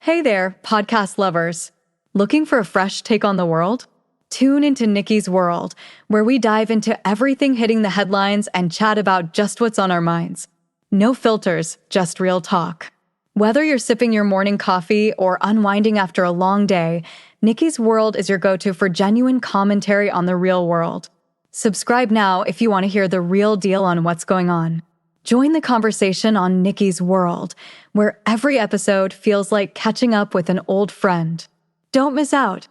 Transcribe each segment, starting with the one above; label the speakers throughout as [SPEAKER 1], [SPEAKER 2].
[SPEAKER 1] Hey there, podcast lovers. Looking for a fresh take on the world? Tune into Nicky's World, where we dive into everything hitting the headlines and chat about just what's on our minds. No filters, just real talk. Whether you're sipping your morning coffee or unwinding after a long day, Nicky's World is your go-to for genuine commentary on the real world. Subscribe now if you want to hear the real deal on what's going on. Join the conversation on Nicky's World, where every episode feels like catching up with an old friend. Don't miss out.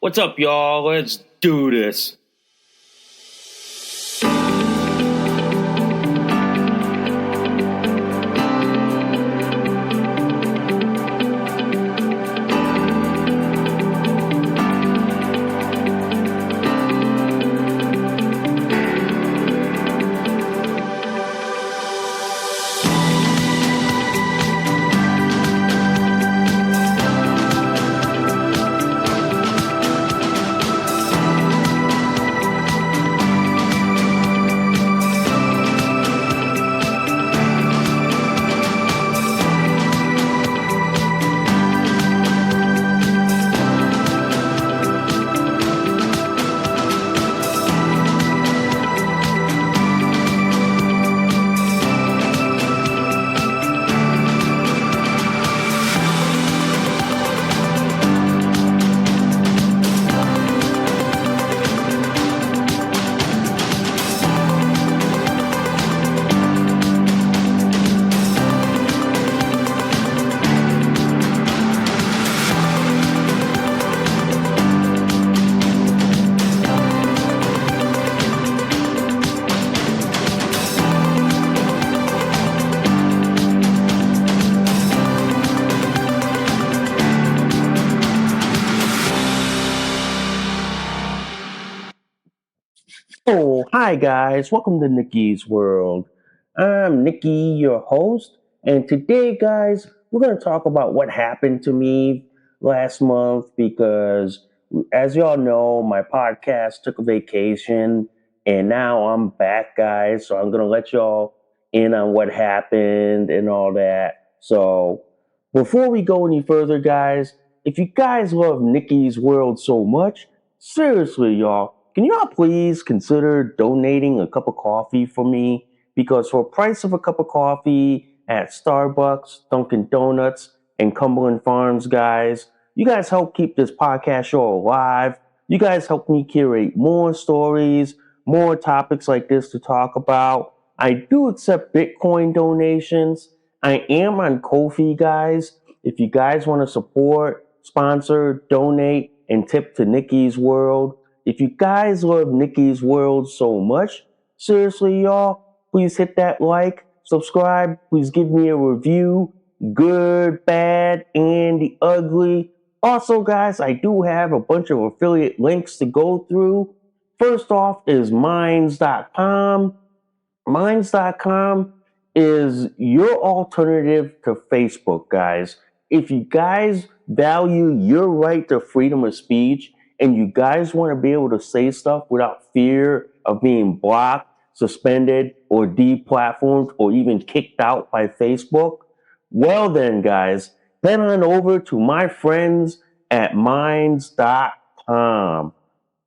[SPEAKER 2] What's up, y'all? Let's do this.
[SPEAKER 3] Oh, hi guys, welcome to Nicky's World. I'm Nicky, your host, and today, guys, we're going to talk about what happened to me last month because, as y'all know, my podcast took a vacation and now I'm back, guys. So I'm going to let y'all in on what happened and all that. So before we go any further, guys, if you guys love Nicky's World so much, seriously, y'all, can y'all please consider donating a cup of coffee for me? Because for the price of a cup of coffee at Starbucks, Dunkin' Donuts, and Cumberland Farms, guys, you guys help keep this podcast show alive. You guys help me curate more stories, more topics like this to talk about. I do accept Bitcoin donations. I am on Ko-fi, guys. If you guys want to support, sponsor, donate, and tip to Nicky's World, if you guys love Nicky's World so much, seriously, y'all, please hit that like, subscribe, please give me a review, good, bad, and the ugly. Also, guys, I do have a bunch of affiliate links to go through. First off is minds.com. Minds.com is your alternative to Facebook, guys. If you guys value your right to freedom of speech, and you guys want to be able to say stuff without fear of being blocked, suspended, or deplatformed, or even kicked out by Facebook, well then, guys, head on over to my friends at minds.com.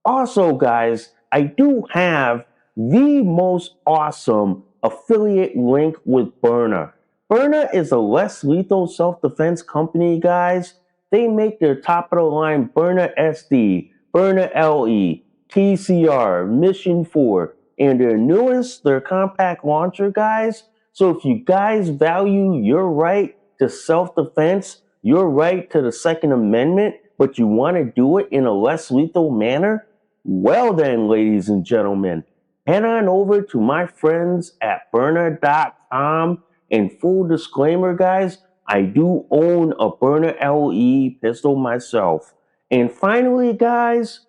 [SPEAKER 3] Also, guys, I do have the most awesome affiliate link with Burner. Burner is a less lethal self-defense company, guys. They make their top-of-the-line Burner SD, Burner LE, TCR, Mission 4, and their newest, their compact launcher, guys. So if you guys value your right to self-defense, your right to the Second Amendment, but you want to do it in a less lethal manner, well then, ladies and gentlemen, head on over to my friends at Burner.com. And full disclaimer, guys, I do own a Burner LE pistol myself. And finally, guys,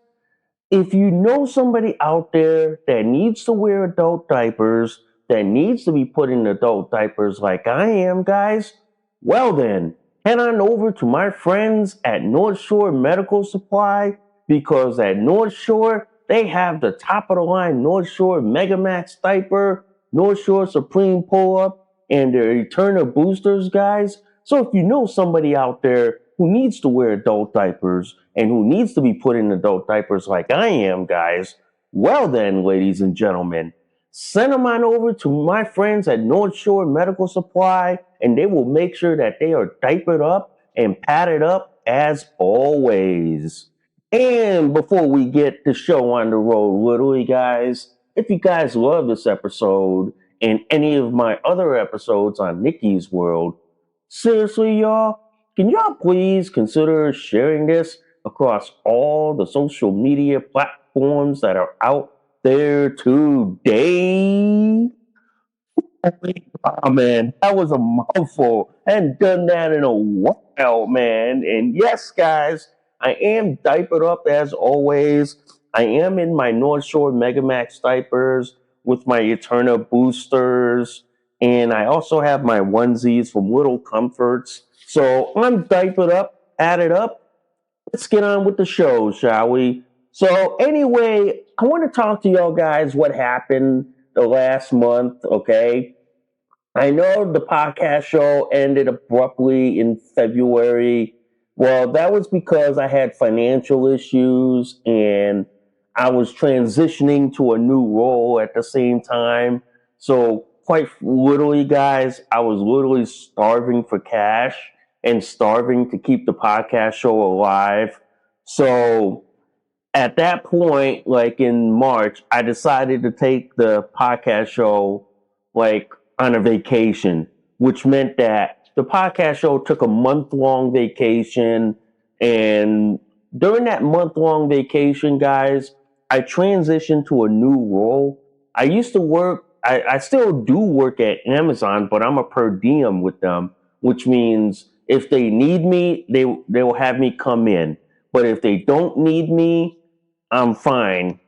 [SPEAKER 3] if you know somebody out there that needs to wear adult diapers, that needs to be put in adult diapers like I am, guys, well then, head on over to my friends at North Shore Medical Supply, because at North Shore, they have the top of the line North Shore Mega Max diaper, North Shore Supreme Pull-Up, and their Eterna boosters, guys. So if you know somebody out there who needs to wear adult diapers and who needs to be put in adult diapers like I am, guys, well then, ladies and gentlemen, send them on over to my friends at North Shore Medical Supply, and they will make sure that they are diapered up and padded up as always. And before we get the show on the road, literally, guys, if you guys love this episode and any of my other episodes on Nicky's World, seriously, y'all, can y'all please consider sharing this across all the social media platforms that are out there today? Oh man, that was a mouthful. I hadn't done that in a while, man. And yes, guys, I am diapered up as always. I am in my North Shore Megamax diapers with my Eterna boosters. And I also have my onesies from Little Comforts. So I'm diapered up, added up. Let's get on with the show, shall we? So, anyway, I want to talk to y'all guys what happened the last month, okay? I know the podcast show ended abruptly in February. Well, that was because I had financial issues and I was transitioning to a new role at the same time. So, quite literally, guys, I was literally starving for cash and starving to keep the podcast show alive. So, at that point, like in March, I decided to take the podcast show like on a vacation, which meant that the podcast show took a month long vacation. And during that month long vacation, guys, I transitioned to a new role. I used to work, I still do work at Amazon, but I'm a per diem with them, which means if they need me, they will have me come in. But if they don't need me, I'm fine.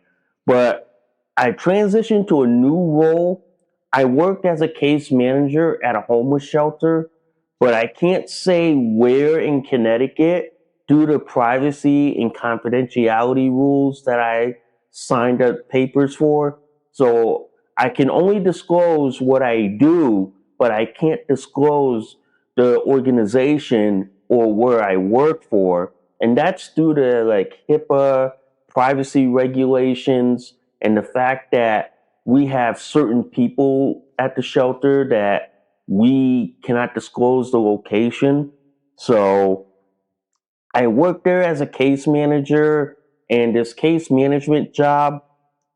[SPEAKER 3] But I transitioned to a new role. I worked as a case manager at a homeless shelter, but I can't say where in Connecticut due to privacy and confidentiality rules that I signed up papers for. So I can only disclose what I do, but I can't disclose the organization or where I work for. And that's due to like HIPAA, privacy regulations, and the fact that we have certain people at the shelter that we cannot disclose the location. So I work there as a case manager, and this case management job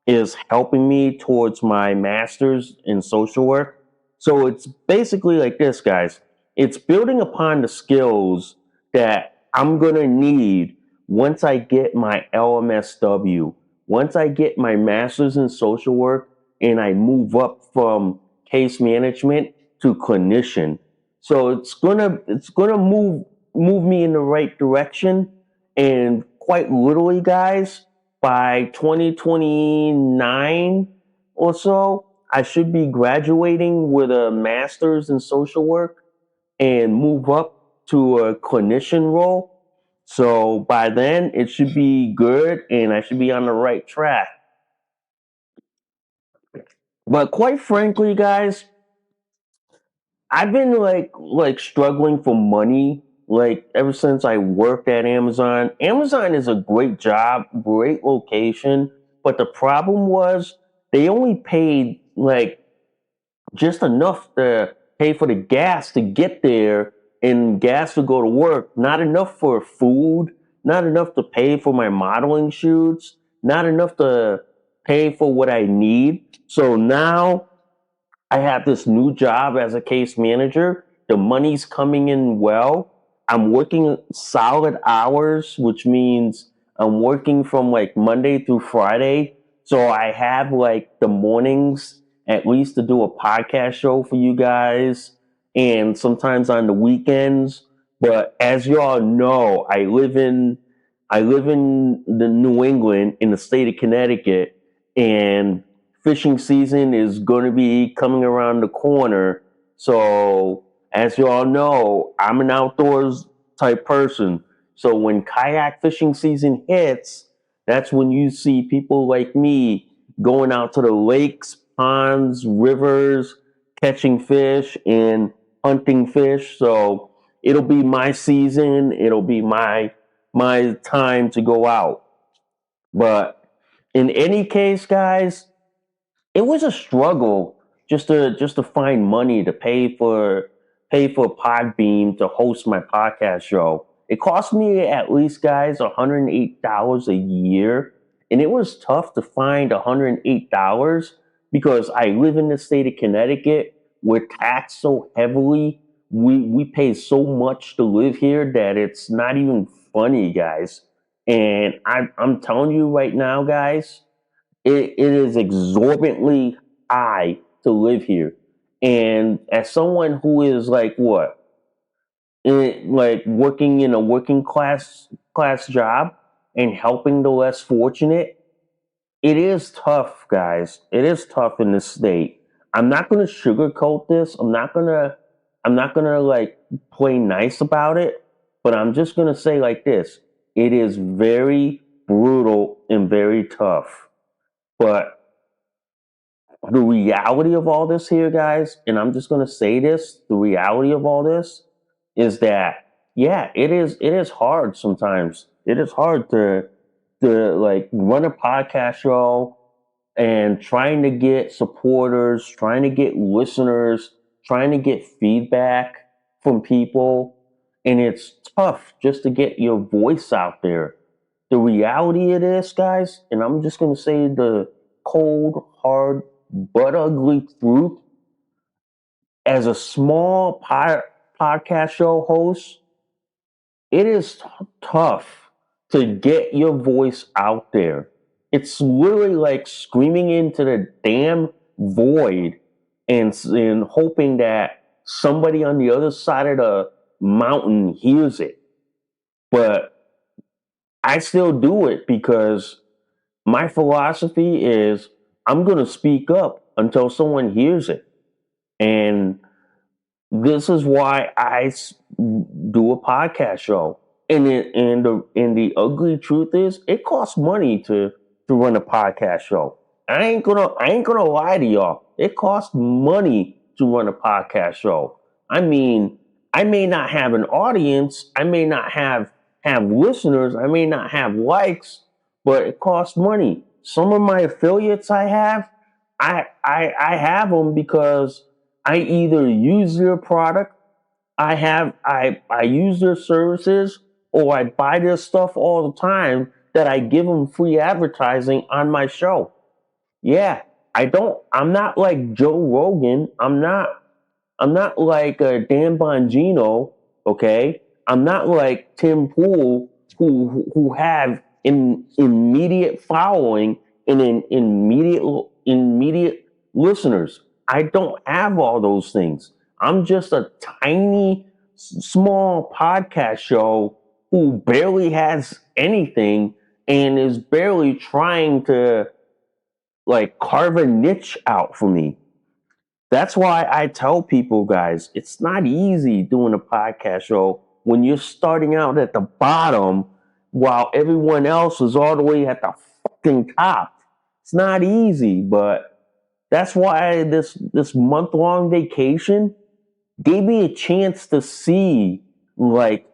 [SPEAKER 3] is helping me towards my master's in social work. So it's basically like this, guys. It's building upon the skills that I'm going to need once I get my LMSW, once I get my master's in social work and I move up from case management to clinician. So it's gonna move me in the right direction. And quite literally, guys, by 2029 or so, I should be graduating with a master's in social work and move up to a clinician role. So by then, it should be good and I should be on the right track. But quite frankly, guys, I've been like struggling for money like ever since I worked at Amazon. Amazon is a great job, great location, but the problem was they only paid like just enough to pay for the gas to get there and gas to go to work, not enough for food, not enough to pay for my modeling shoots, not enough to pay for what I need. So now I have this new job as a case manager. The money's coming in well. I'm working solid hours, which means I'm working from like Monday through Friday. So I have like the mornings at least to do a podcast show for you guys and sometimes on the weekends. But as you all know, I live in the New England in the state of Connecticut, and fishing season is going to be coming around the corner. So, as you all know, I'm an outdoors type person. So, when kayak fishing season hits, that's when you see people like me going out to the lakes, ponds, rivers, catching fish, and hunting fish. So, it'll be my season. It'll be my time to go out. But in any case, guys, it was a struggle just to find money to pay for Podbeam to host my podcast show. It cost me at least, guys, $108 a year, and it was tough to find $108 because I live in the state of Connecticut. We're taxed so heavily. We pay so much to live here that it's not even funny, guys. And I'm telling you right now, guys, it is exorbitantly high to live here. And as someone who is like what, like working in a working class job and helping the less fortunate, it is tough, guys. It is tough in this state. I'm not gonna sugarcoat this. I'm not gonna like play nice about it, but I'm just gonna say like this. It is very brutal and very tough. But the reality of all this here, guys, and I'm just gonna say this, the reality of all this is that yeah, it is hard sometimes. It is hard to like run a podcast show and trying to get supporters, trying to get listeners, trying to get feedback from people. And it's tough just to get your voice out there. The reality of this, guys, and I'm just going to say the cold, hard, but ugly truth as a small podcast show host, it is tough to get your voice out there. It's literally like screaming into the damn void and hoping that somebody on the other side of the mountain hears it. But I still do it because my philosophy is I'm going to speak up until someone hears it. And this is why do a podcast show. And the ugly truth is it costs money to run a podcast show. I ain't gonna lie to y'all. It costs money to run a podcast show. I mean, I may not have an audience, I may not have listeners, I may not have likes, but it costs money. Some of my affiliates I have them because I either use their product, I use their services, or I buy their stuff all the time that I give them free advertising on my show. Yeah, I'm not like Joe Rogan. I'm not like Dan Bongino, okay? I'm not like Tim Pool who have immediate following and immediate listeners. I don't have all those things. I'm just a tiny small podcast show who barely has anything and is barely trying to like carve a niche out for me. That's why I tell people, guys, it's not easy doing a podcast show when you're starting out at the bottom while everyone else is all the way at the fucking top. It's not easy, but that's why this month long vacation gave me a chance to see like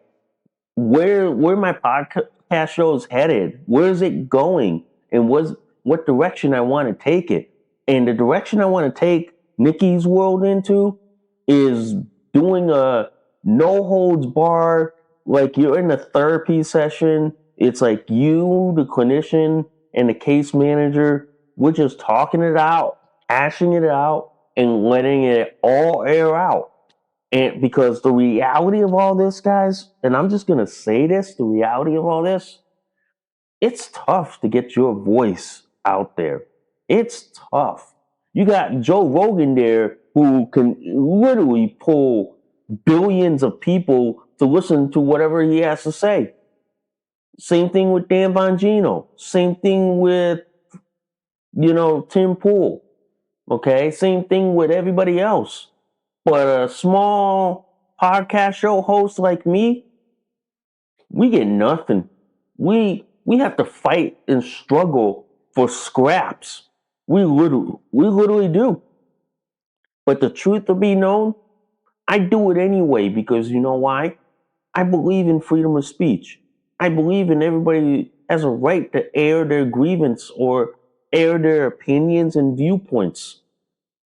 [SPEAKER 3] where my podcast show is headed, where is it going, and what direction I want to take it. And the direction I want to take Nicky's world into is doing a no holds bar, like you're in a therapy session. It's like you, the clinician, and the case manager, we're just talking it out, hashing it out, and letting it all air out. And because the reality of all this, guys, and I'm just going to say this, the reality of all this, it's tough to get your voice out there. It's tough. You got Joe Rogan there who can literally pull billions of people to listen to whatever he has to say. Same thing with Dan Bongino. Same thing with, Tim Pool. Okay? Same thing with everybody else. But a small podcast show host like me, we get nothing. We have to fight and struggle for scraps. We literally do. But the truth to be known, I do it anyway because you know why? I believe in freedom of speech. I believe in everybody has a right to air their grievance or air their opinions and viewpoints.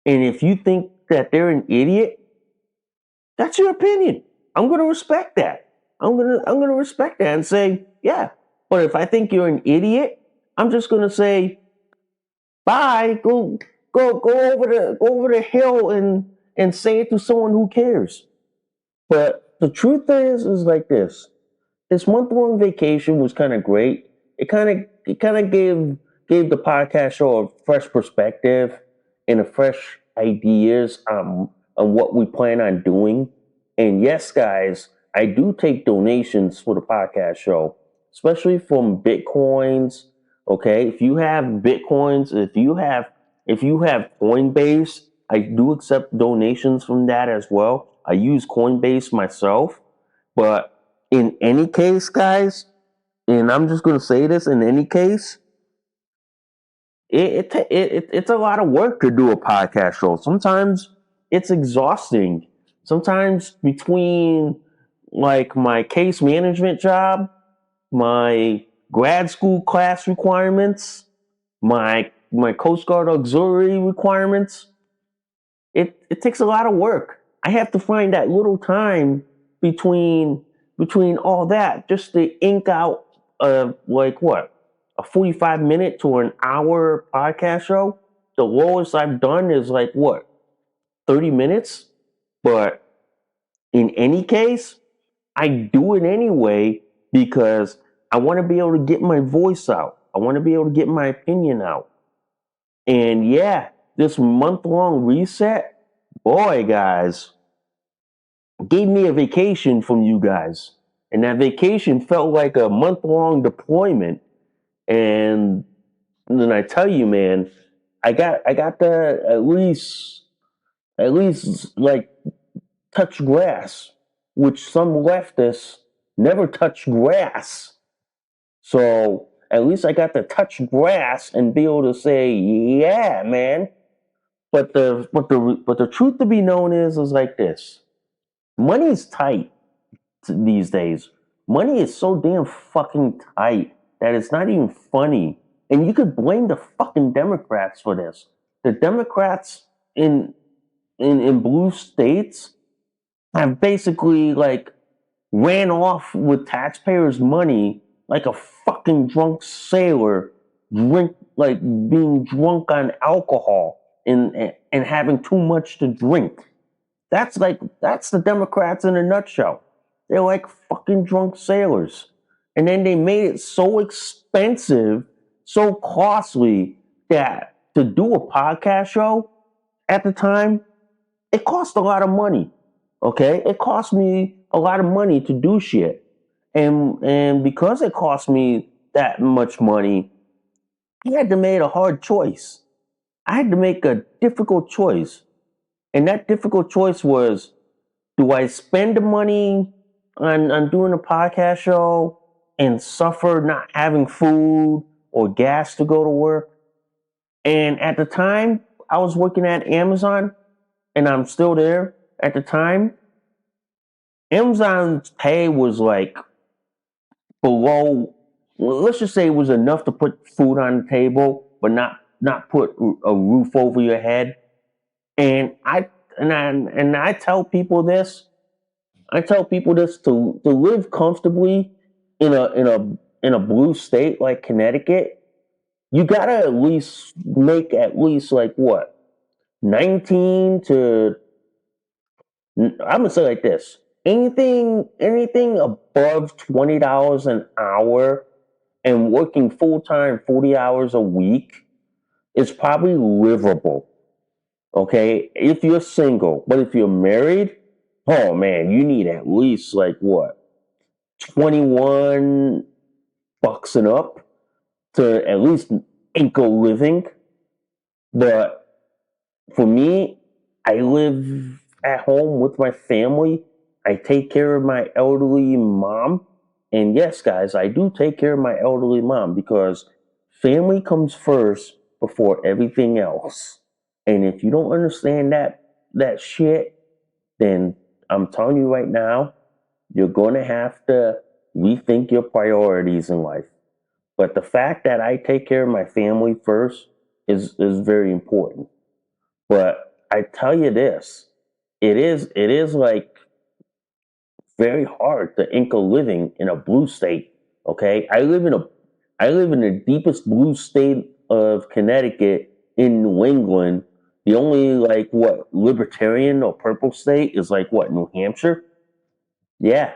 [SPEAKER 3] And if you think that they're an idiot, that's your opinion. I'm going to respect that. I'm going to respect that and say, yeah. But if I think you're an idiot, I'm just going to say, bye. Go over the hill and say it to someone who cares. But the truth is like this. This month long vacation was kind of great. It kind of gave the podcast show a fresh perspective and a fresh ideas on what we plan on doing. And yes, guys, I do take donations for the podcast show, especially from Bitcoins. Okay, if you have Bitcoins, if you have Coinbase, I do accept donations from that as well. I use Coinbase myself, but in any case, guys, and I'm just going to say this in any case, it's a lot of work to do a podcast show. Sometimes it's exhausting. Sometimes between like my case management job, my grad school class requirements, my Coast Guard auxiliary requirements, it takes a lot of work. I have to find that little time between between all that just to ink out like what, a 45 minute to an hour podcast show. The lowest I've done is like what, 30 minutes. But in any case, I do it anyway because I want to be able to get my voice out. I want to be able to get my opinion out. And yeah, this month long reset, boy, guys, gave me a vacation from you guys. And that vacation felt like a month long deployment. And then I tell you, man, I got to at least like touch grass, which some leftists never touch grass. So at least I got to touch grass and be able to say, yeah, man. But the truth to be known is like this. Money's tight these days. Money is so damn fucking tight that it's not even funny. And you could blame the fucking Democrats for this. The Democrats in blue states have basically like ran off with taxpayers' money like a fucking drunk sailor, being drunk on alcohol and having too much to drink. That's the Democrats in a nutshell. They're like fucking drunk sailors. And then they made it so expensive, so costly that to do a podcast show at the time, it cost a lot of money. Okay? It cost me a lot of money to do shit. And because it cost me that much money, I had to make a hard choice. I had to make a difficult choice. And that difficult choice was, do I spend the money on doing a podcast show and suffer not having food or gas to go to work? And at the time, I was working at Amazon, and I'm still there. At the time, Amazon's pay was like below, well, let's just say it was enough to put food on the table, but not put a roof over your head. And I tell people this. I tell people this to live comfortably in a blue state like Connecticut. You gotta at least make at least like what, 19 to, I'm gonna say like this. Anything above $20 an hour and working full time 40 hours a week is probably livable. Okay, if you're single, but if you're married, oh man, you need at least like what, 21 bucks and up to at least make a living. But for me, I live at home with my family. I take care of my elderly mom. And yes, guys, I do take care of my elderly mom because family comes first before everything else. And if you don't understand that shit, then I'm telling you right now, you're going to have to rethink your priorities in life. But the fact that I take care of my family first is very important. But I tell you this, it is like very hard to ink a living in a blue state. Okay, I live in the deepest blue state of Connecticut in New England. The only like what libertarian or purple state is like what New Hampshire. Yeah,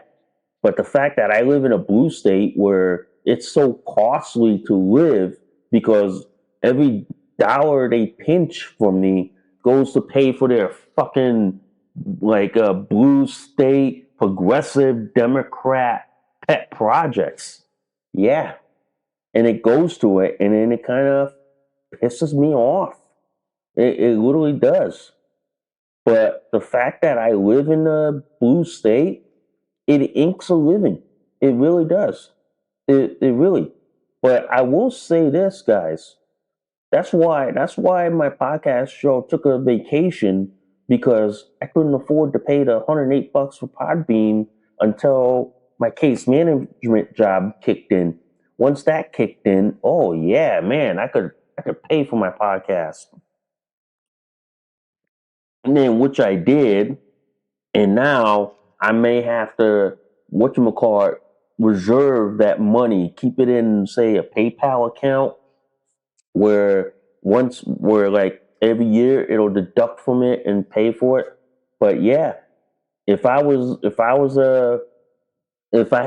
[SPEAKER 3] but the fact that I live in a blue state where it's so costly to live because every dollar they pinch from me goes to pay for their fucking like blue state progressive Democrat pet projects. Yeah. And it goes to it and then it kind of pisses me off. It literally does. But the fact that I live in a blue state, it inks a living. It really does. It really. But I will say this, guys. That's why my podcast show took a vacation because I couldn't afford to pay the $108 for Podbean until my case management job kicked in. Once that kicked in, oh yeah, man, I could pay for my podcast. And then which I did, and now I may have to whatchamacallit reserve that money, keep it in say a PayPal account where like every year it'll deduct from it and pay for it. But yeah, if I was if I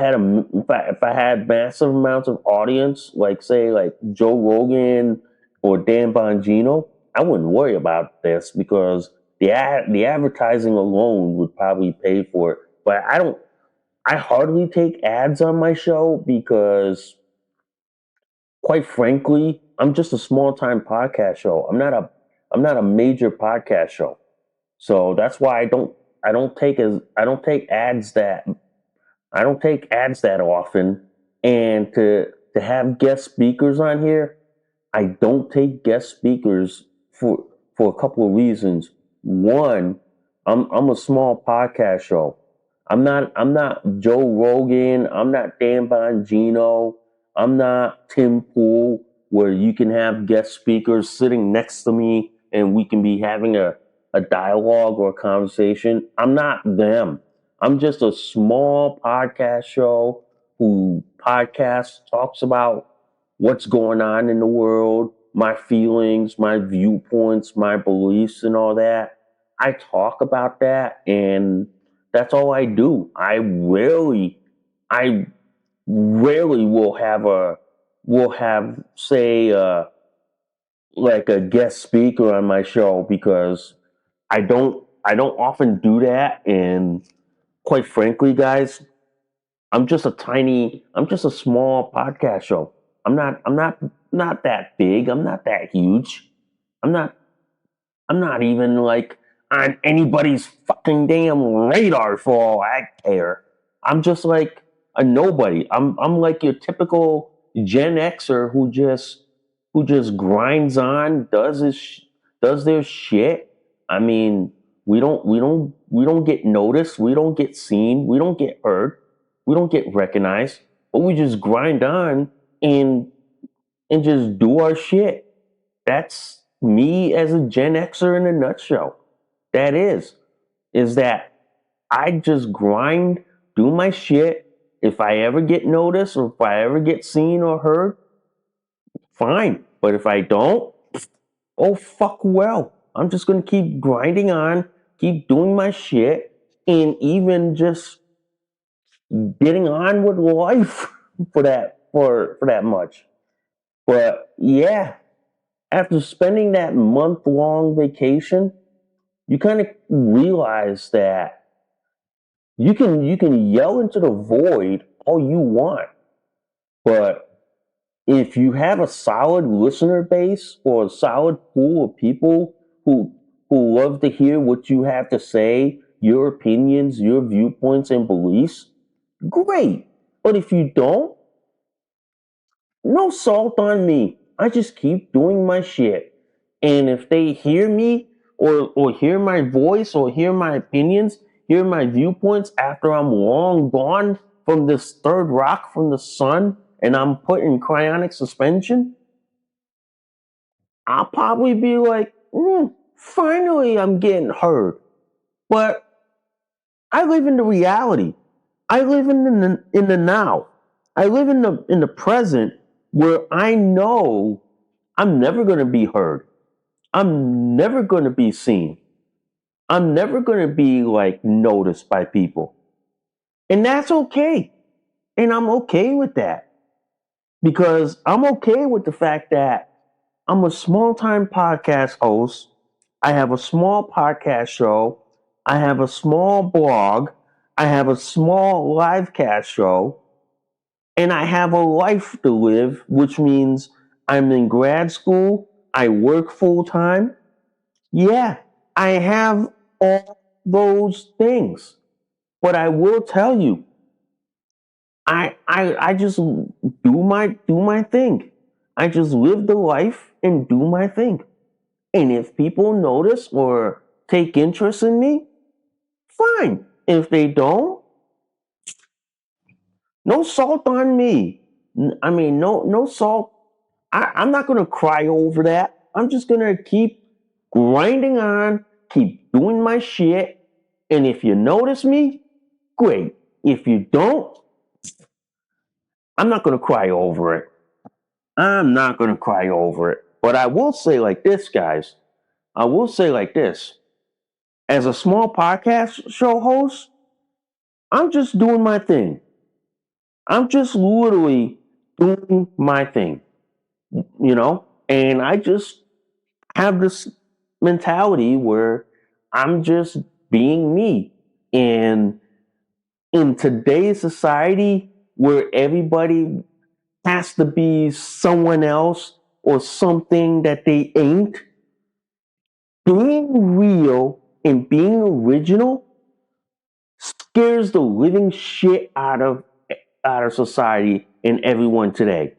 [SPEAKER 3] had massive amounts of audience, like say like Joe Rogan or Dan Bongino, I wouldn't worry about this because the advertising alone would probably pay for it. But I hardly take ads on my show because quite frankly, I'm just a small time podcast show. I'm not a major podcast show. So that's why I don't take ads that I don't take ads that often. And to have guest speakers on here, I don't take guest speakers for a couple of reasons. One, I'm a small podcast show. I'm not Joe Rogan. I'm not Dan Bongino. I'm not Tim Pool, where you can have guest speakers sitting next to me and we can be having a dialogue or a conversation. I'm not them. I'm just a small podcast show who podcasts talks about what's going on in the world, my feelings, my viewpoints, my beliefs, and all that. I talk about that, and that's all I do. I rarely will have say like a guest speaker on my show because I don't often do that, and quite frankly, guys, I'm just a small podcast show. Not that big. I'm not that huge. I'm not, I'm not even like on anybody's fucking damn radar for all I care. I'm just like a nobody. I'm like your typical Gen Xer who just grinds on, does their shit. I mean, we don't get noticed, we don't get seen, we don't get heard, we don't get recognized, but we just grind on and just do our shit. That's me as a Gen Xer in a nutshell. That is that I just grind, do my shit. If I ever get noticed or if I ever get seen or heard, fine. But if I don't, oh fuck well. I'm just gonna keep grinding on, keep doing my shit, and even just getting on with life for that much. But yeah, after spending that month long vacation, you kind of realize that you can yell into the void all you want, but if you have a solid listener base or a solid pool of people who love to hear what you have to say, your opinions, your viewpoints and beliefs, great. But if you don't, no salt on me. I just keep doing my shit. And if they hear me or hear my voice or hear my opinions hear my viewpoints after I'm long gone from this third rock from the sun and I'm put in cryonic suspension, I'll probably be like, finally I'm getting heard. But I live in the reality. I live in the now. I live in the present where I know I'm never going to be heard. I'm never going to be seen. I'm never going to be like noticed by people. And that's okay. And I'm okay with that because I'm okay with the fact that I'm a small time podcast host. I have a small podcast show. I have a small blog. I have a small live cast show. And I have a life to live, which means I'm in grad school. I work full time. Yeah, I have all those things. But I will tell you, I just do my thing. I just live the life and do my thing. And if people notice or take interest in me, fine. If they don't, no salt on me. I mean, no salt. I'm not gonna cry over that. I'm just gonna keep grinding on, keep doing my shit. And if you notice me, great. If you don't, I'm not gonna cry over it. I'm not gonna cry over it. But I will say like this, guys. I will say like this. As a small podcast show host, I'm just doing my thing. I'm just literally doing my thing, and I just have this mentality where I'm just being me. And in today's society where everybody has to be someone else or something that they ain't, being real and being original scares the living shit out of society and everyone today.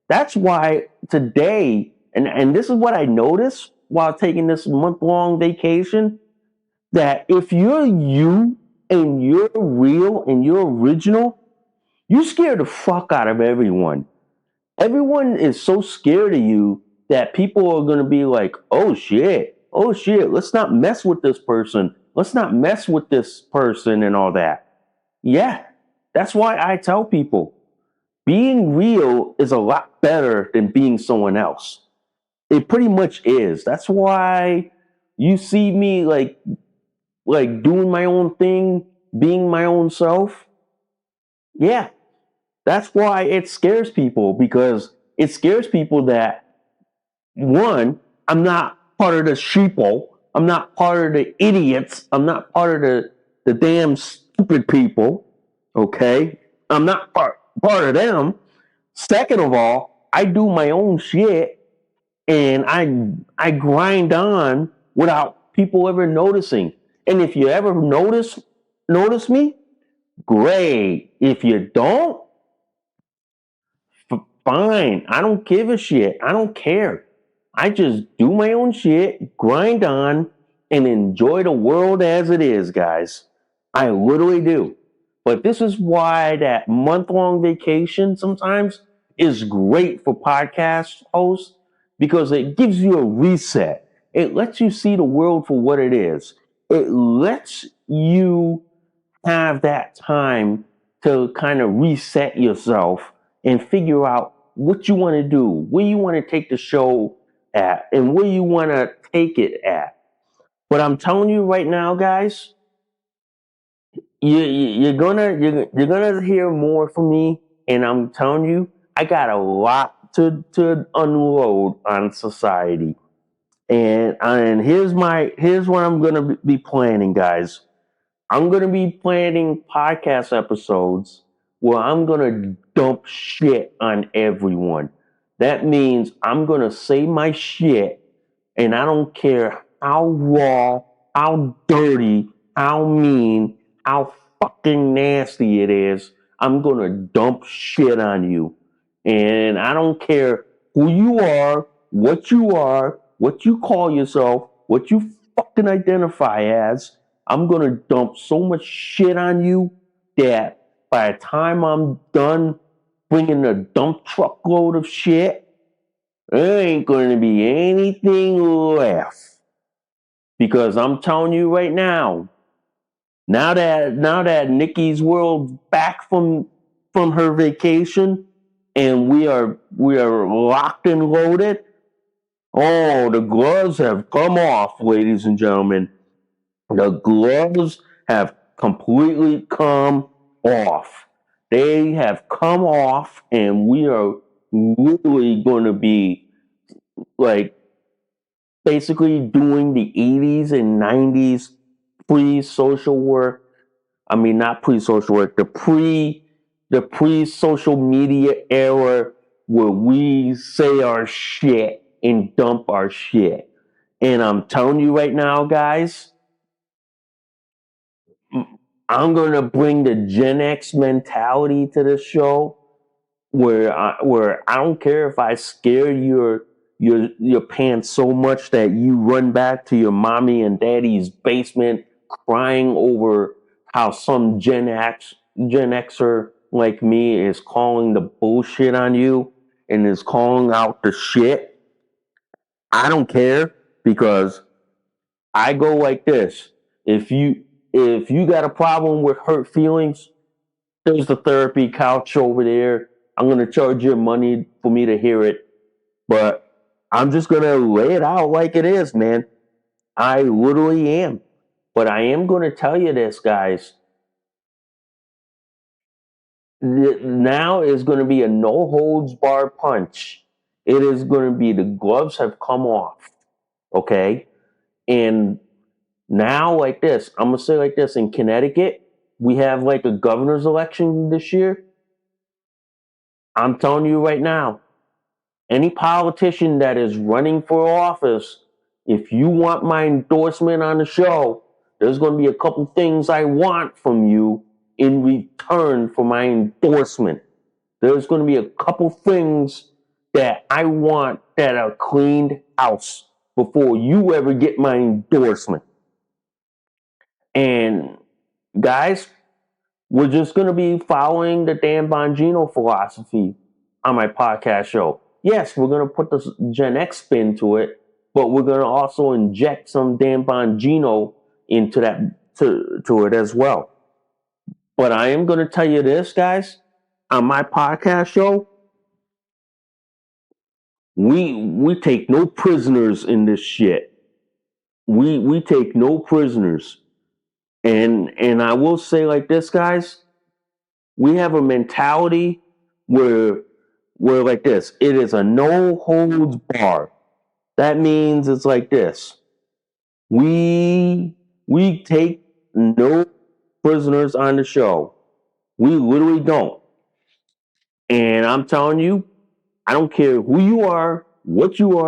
[SPEAKER 3] That's why today, and this is what I noticed while taking this month-long vacation, that if you're you and you're real and you're original, you scare the fuck out of everyone. Everyone is so scared of you that people are going to be like, oh shit, let's not mess with this person. Let's not mess with this person and all that. Yeah, that's why I tell people being real is a lot better than being someone else. It pretty much is. That's why you see me like doing my own thing, being my own self. Yeah, that's why it scares people because it scares people that one, I'm not part of the sheeple. I'm not part of the idiots. I'm not part of the damn stupid people. Okay? I'm not part of them. Second of all, I do my own shit and I grind on without people ever noticing. And if you ever notice me, great. If you don't, fine. I don't give a shit. I don't care. I just do my own shit, grind on, and enjoy the world as it is, guys. I literally do. But this is why that month-long vacation sometimes is great for podcast hosts because it gives you a reset. It lets you see the world for what it is. It lets you have that time to kind of reset yourself and figure out what you want to do, where you want to take the show at, and where you want to take it at. But I'm telling you right now, guys, you're gonna hear more from me, and I'm telling you, I got a lot to unload on society. And here's what I'm gonna be planning, guys. I'm going to be planning podcast episodes where I'm going to dump shit on everyone. That means I'm going to say my shit, and I don't care how raw, how dirty, how mean, how fucking nasty it is. I'm going to dump shit on you. And I don't care who you are, what you call yourself, what you fucking identify as. I'm going to dump so much shit on you that by the time I'm done bringing a dump truckload of shit, there ain't going to be anything left. Because I'm telling you right now that Nikki's world back from her vacation and we are locked and loaded. Oh, the gloves have come off, ladies and gentlemen. The gloves have completely come off. They have come off, and we are literally going to be like basically doing the 80s and 90s pre-social work. I mean, not pre-social work, the pre social media era where we say our shit and dump our shit. And I'm telling you right now, guys, I'm gonna bring the Gen X mentality to the show, where I don't care if I scare your pants so much that you run back to your mommy and daddy's basement crying over how some Gen Xer like me is calling the bullshit on you and is calling out the shit. I don't care because I go like this. If you got a problem with hurt feelings, there's the therapy couch over there. I'm gonna charge you money for me to hear it, but I'm just gonna lay it out like it is, man. I literally am. But I am gonna tell you this, guys. Now is gonna be a no holds bar punch. It is gonna be the gloves have come off. Okay? And now, like this, I'm gonna say like this: in Connecticut, we have like a governor's election this year. I'm telling you right now, any politician that is running for office, if you want my endorsement on the show, there's going to be a couple things I want from you in return for my endorsement. There's going to be a couple things that I want that are cleaned house before you ever get my endorsement. And guys, we're just going to be following the Dan Bongino philosophy on my podcast show. Yes, we're going to put the Gen X spin to it, but we're going to also inject some Dan Bongino into that to it as well. But I am going to tell you this, guys, on my podcast show, we take no prisoners in this shit. We take no prisoners. And I will say like this, guys, we have a mentality where like this. It is a no holds bar. That means it's like this. We take no prisoners on the show. We literally don't. And I'm telling you, I don't care who you are, what you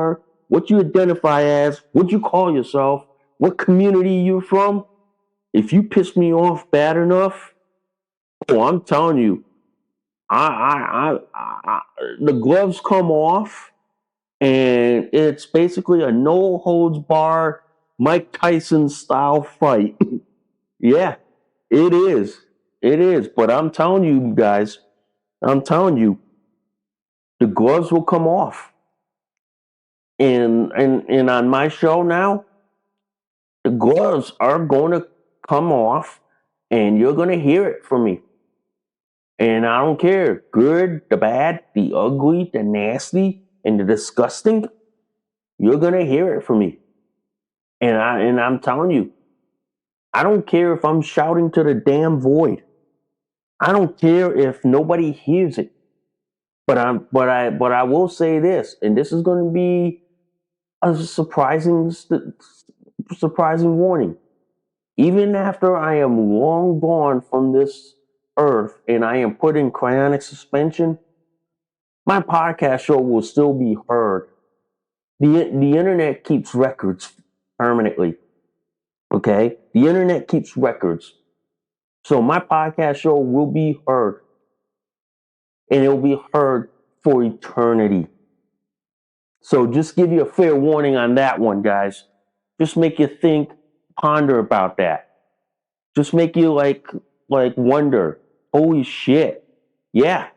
[SPEAKER 3] identify as, what you call yourself, what community you're from. If you piss me off bad enough, oh, I'm telling you, I the gloves come off, and it's basically a no holds bar Mike Tyson style fight. Yeah, it is. It is. But I'm telling you guys, I'm telling you, the gloves will come off. And on my show now, the gloves are going to come off, and you're going to hear it from me. And I don't care, good, the bad, the ugly, the nasty, and the disgusting. You're going to hear it from me. And I'm telling you, I don't care if I'm shouting to the damn void. I don't care if nobody hears it. But I will say this, and this is going to be a surprising warning. Even after I am long gone from this earth and I am put in cryonic suspension, my podcast show will still be heard. The internet keeps records permanently. Okay? The internet keeps records. So my podcast show will be heard. And it will be heard for eternity. So just give you a fair warning on that one, guys. Just make you think, ponder about that. just make you like wonder, holy shit. Yeah,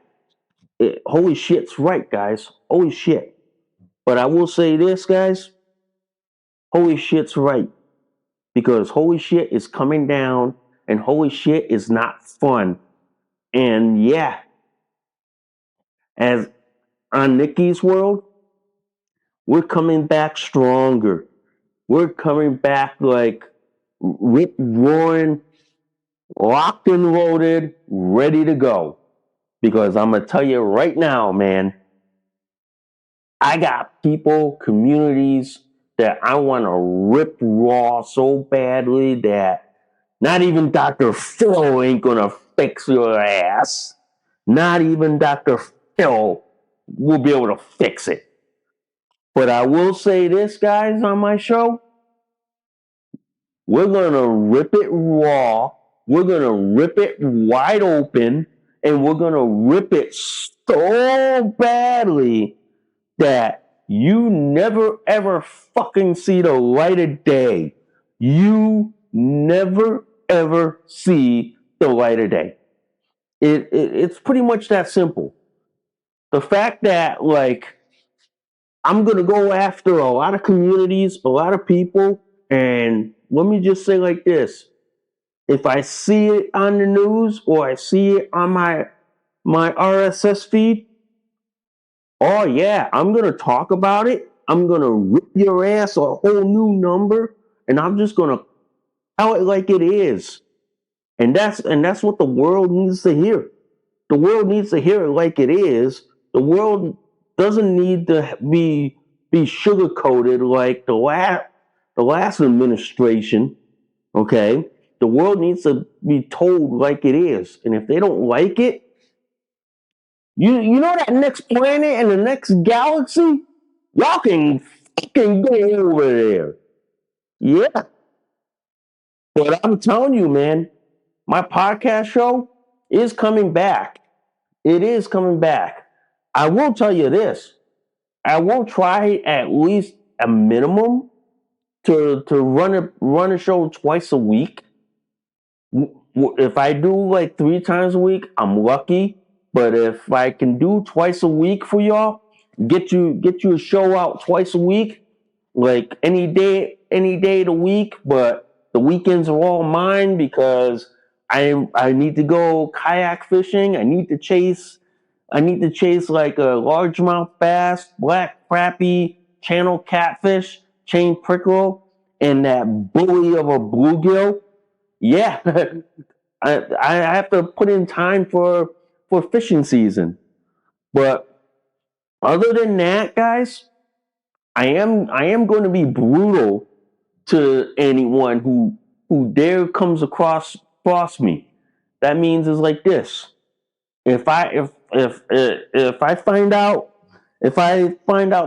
[SPEAKER 3] holy shit's right, guys. Holy shit. But I will say this, guys, holy shit's right. Because holy shit is coming down and holy shit is not fun. And yeah, as on Nicky's world, we're coming back stronger. We're coming back like rip roaring, locked and loaded, ready to go. Because I'm gonna tell you right now, man, I got people, communities that I want to rip raw so badly that not even Dr. Phil ain't gonna fix your ass. Not even Dr. Phil will be able to fix it. But I will say this, guys, on my show. We're gonna rip it raw. We're gonna rip it wide open. And we're gonna rip it so badly that you never ever fucking see the light of day. You never ever see the light of day. It's pretty much that simple. The fact that like I'm gonna go after a lot of communities, a lot of people, and let me just say like this: if I see it on the news or I see it on my RSS feed, oh yeah, I'm gonna talk about it. I'm gonna rip your ass a whole new number, and I'm just gonna tell it like it is. And that's what the world needs to hear. The world needs to hear it like it is. The world doesn't need to be sugar coated like the last administration. Okay, the world needs to be told like it is, and if they don't like it, you know that next planet and the next galaxy, y'all can fucking go over there. Yeah, but I'm telling you, man, my podcast show is coming back. It is coming back. I will tell you this. I will try at least a minimum to run a show twice a week. If I do like 3 times a week, I'm lucky. But if I can do twice a week for y'all, get you a show out twice a week, like any day of the week. But the weekends are all mine because I need to go kayak fishing. I need to chase like a largemouth bass, black crappie, channel catfish, chain pickerel, and that bully of a bluegill. Yeah, I have to put in time for fishing season. But other than that, guys, I am going to be brutal to anyone who dare comes across me. That means is like this. If I find out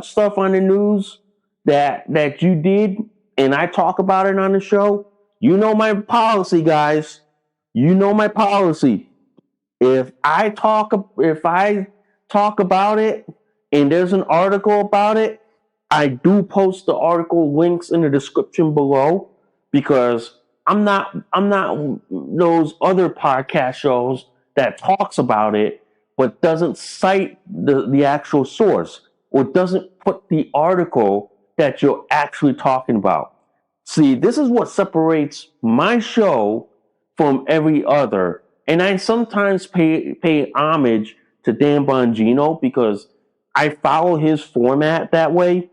[SPEAKER 3] stuff on the news that you did and I talk about it on the show, you know my policy, guys. You know my policy. If I talk about it and there's an article about it, I do post the article links in the description below because I'm not those other podcast shows that talks about it but doesn't cite the actual source or doesn't put the article that you're actually talking about. See, this is what separates my show from every other. And I sometimes pay homage to Dan Bongino because I follow his format that way.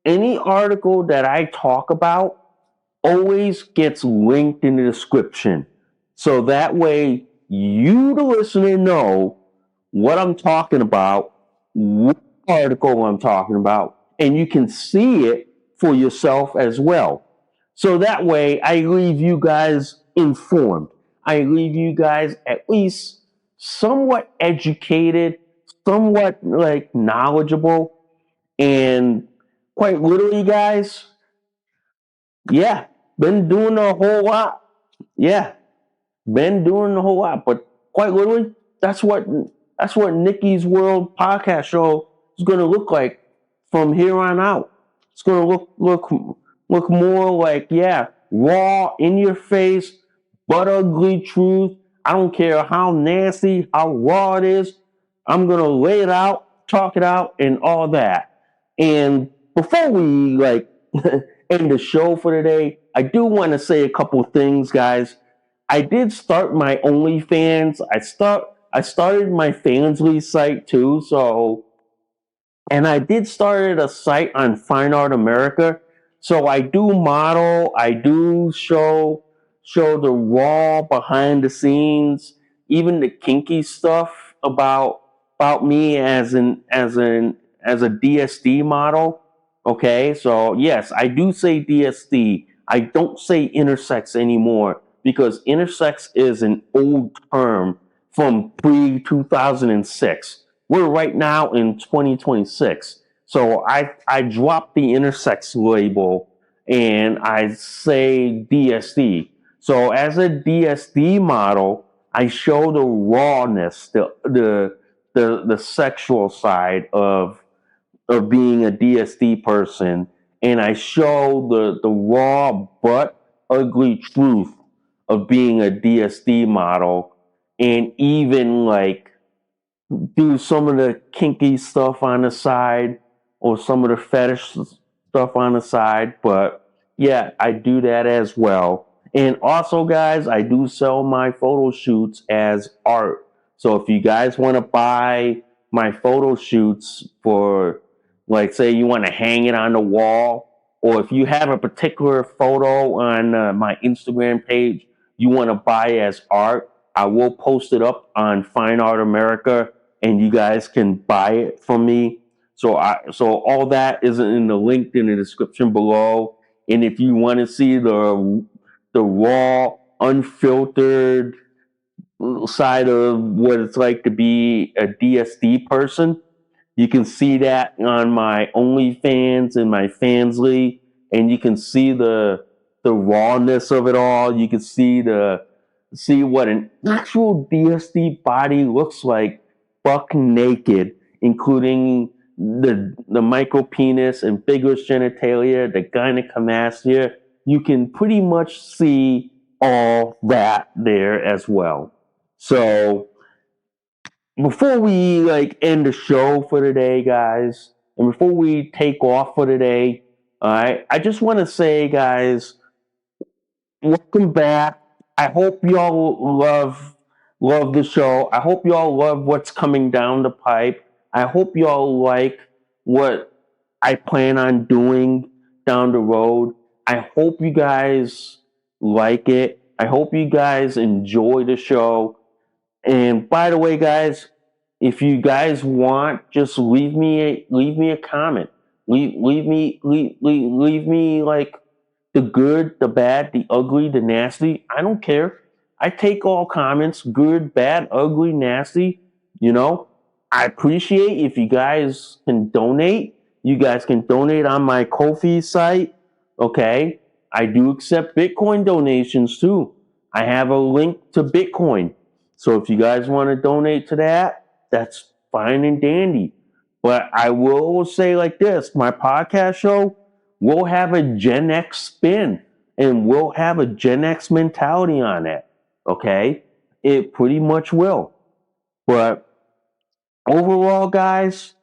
[SPEAKER 3] Any article that I talk about always gets linked in the description. So that way you, the listener, know what I'm talking about, what article I'm talking about, and you can see it for yourself as well. So that way I leave you guys informed. I leave you guys at least somewhat educated, somewhat like knowledgeable, and quite literally, guys, yeah, been doing a whole lot. Yeah, been doing a whole lot, but quite literally, that's what Nicky's World podcast show is going to look like from here on out. It's going to look more like, yeah, raw, in your face, but ugly truth. I don't care how nasty, how raw it is. I'm gonna lay it out, talk it out, and all that. And before we like end the show for today, I do want to say a couple things, guys. I did start my OnlyFans. I started my Fansly site too, so and I did start a site on Fine Art America. So I do model, I do show the raw behind the scenes, even the kinky stuff about me as a DSD model. Okay, so yes, I do say DSD. I don't say intersex anymore because intersex is an old term from pre 2006. We're right now in 2026. So I dropped the intersex label and I say DSD. So as a DSD model, I show the rawness, the sexual side of being a DSD person, and I show the raw but ugly truth of being a DSD model, and even like do some of the kinky stuff on the side or some of the fetish stuff on the side. But yeah, I do that as well. And also, guys, I do sell my photo shoots as art. So if you guys want to buy my photo shoots for, like, say you want to hang it on the wall, or if you have a particular photo on my Instagram page you want to buy as art, I will post it up on Fine Art America and you guys can buy it from me. So all that is in the link in the description below. And if you want to see the raw, unfiltered side of what it's like to be a DSD person, you can see that on my OnlyFans and my Fansly, and you can see the rawness of it all. You can see what an actual DSD body looks like, buck naked, including the micro penis and vigorous genitalia, the gynecomastia. You can pretty much see all that there as well. So before we like end the show for today, guys, and before we take off for today, all right, I just want to say, guys, welcome back. I hope y'all love the show. I hope y'all love what's coming down the pipe. I hope y'all like what I plan on doing down the road. I hope you guys like it. I hope you guys enjoy the show. And by the way, guys, if you guys want, just leave me a comment. Leave me like the good, the bad, the ugly, the nasty. I don't care. I take all comments, good, bad, ugly, nasty. You know, I appreciate if you guys can donate. You guys can donate on my Ko-fi site. Okay. I do accept Bitcoin donations too. I have a link to Bitcoin. So if you guys want to donate to that, that's fine and dandy. But I will say like this, my podcast show will have a Gen X spin and we'll have a Gen X mentality on it. Okay? It pretty much will. But overall, guys,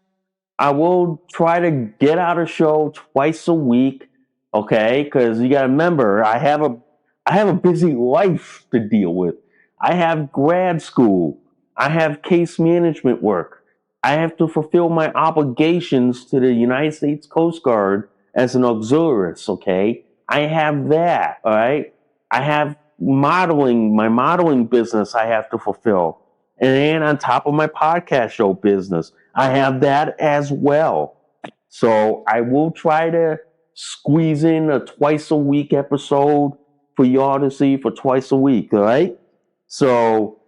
[SPEAKER 3] I will try to get out a show twice a week, okay? Because you got to remember, I have a busy life to deal with. I have grad school. I have case management work. I have to fulfill my obligations to the United States Coast Guard as an auxiliarist, okay? I have that, all right? I have modeling, my modeling business I have to fulfill. And on top of my podcast show business, I have that as well. So I will try to squeeze in a twice a week episode for y'all to see for twice a week, all right? So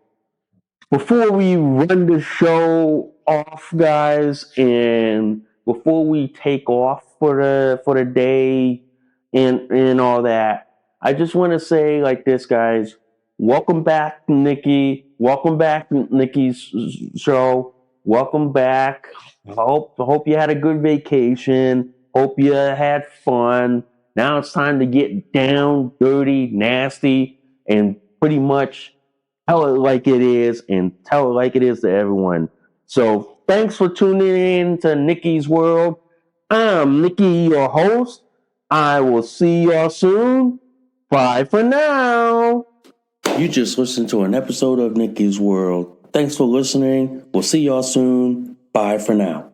[SPEAKER 3] before we run the show off, guys, and before we take off for the day and all that, I just want to say like this, guys. Welcome back, Nicky. Welcome back, Nicky's show. Welcome back. Hope you had a good vacation. Hope you had fun. Now it's time to get down, dirty, nasty, and pretty much tell it like it is and tell it like it is to everyone. So thanks for tuning in to Nicky's World. I'm Nicky, your host. I will see y'all soon. Bye for now.
[SPEAKER 2] You just listened to an episode of Nicky's World. Thanks for listening. We'll see y'all soon. Bye for now.